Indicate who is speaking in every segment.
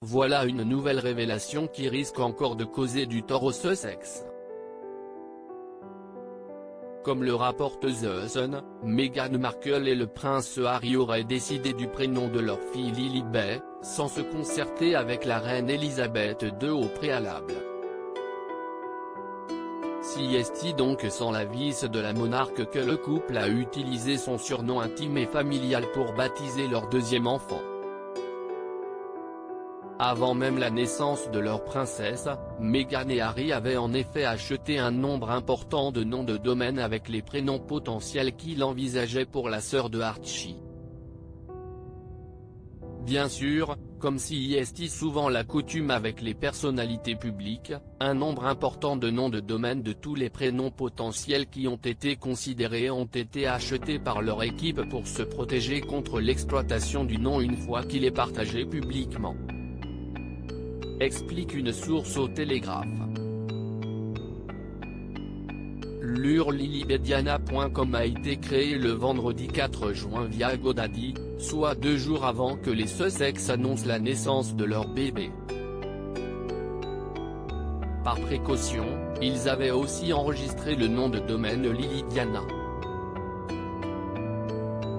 Speaker 1: voilà une nouvelle révélation qui risque encore de causer du tort aux Sussex. Comme le rapporte The Sun, Meghan Markle et le prince Harry auraient décidé du prénom de leur fille Lilibet, sans se concerter avec la reine Elisabeth II au préalable. Si est donc sans l'avis de la monarque que le couple a utilisé son surnom intime et familial pour baptiser leur deuxième enfant. Avant même la naissance de leur princesse, Meghan et Harry avaient en effet acheté un nombre important de noms de domaine avec les prénoms potentiels qu'ils envisageaient pour la sœur de Archie. Bien sûr, comme si est souvent la coutume avec les personnalités publiques, un nombre important de noms de domaine de tous les prénoms potentiels qui ont été considérés ont été achetés par leur équipe pour se protéger contre l'exploitation du nom une fois qu'il est partagé publiquement. Explique une source au Télégraphe. Lilibetdiana.com a été créé le vendredi 4 juin via GoDaddy, soit 2 jours avant que les Sussex annoncent la naissance de leur bébé. Par précaution, ils avaient aussi enregistré le nom de domaine Lilidiana.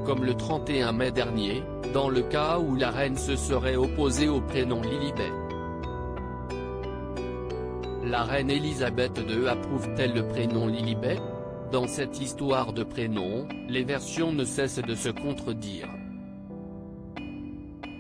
Speaker 1: Comme le 31 mai dernier, dans le cas où la reine se serait opposée au prénom Lilibet. La reine Elisabeth II approuve-t-elle le prénom Lilibet? Dans cette histoire de prénoms, les versions ne cessent de se contredire.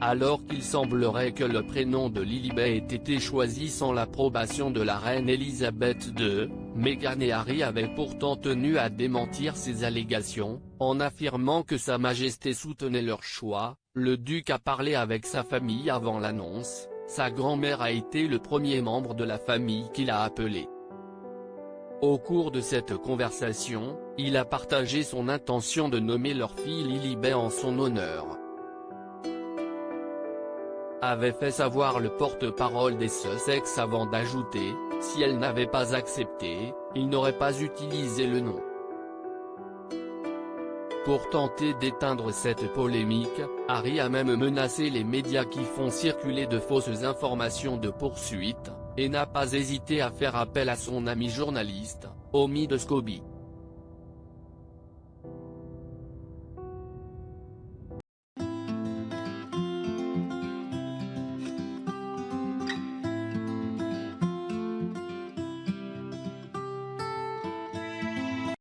Speaker 1: Alors qu'il semblerait que le prénom de Lilibet ait été choisi sans l'approbation de la reine Elisabeth II, Meghan et Harry avaient pourtant tenu à démentir ces allégations, en affirmant que Sa Majesté soutenait leur choix. Le duc a parlé avec sa famille avant l'annonce. Sa grand-mère a été le premier membre de la famille qu'il a appelé. Au cours de cette conversation, il a partagé son intention de nommer leur fille Lilibet en son honneur. Avait fait savoir le porte-parole des Sussex avant d'ajouter, si elle n'avait pas accepté, il n'aurait pas utilisé le nom. Pour tenter d'éteindre cette polémique, Harry a même menacé les médias qui font circuler de fausses informations de poursuite, et n'a pas hésité à faire appel à son ami journaliste, Omid Scobie.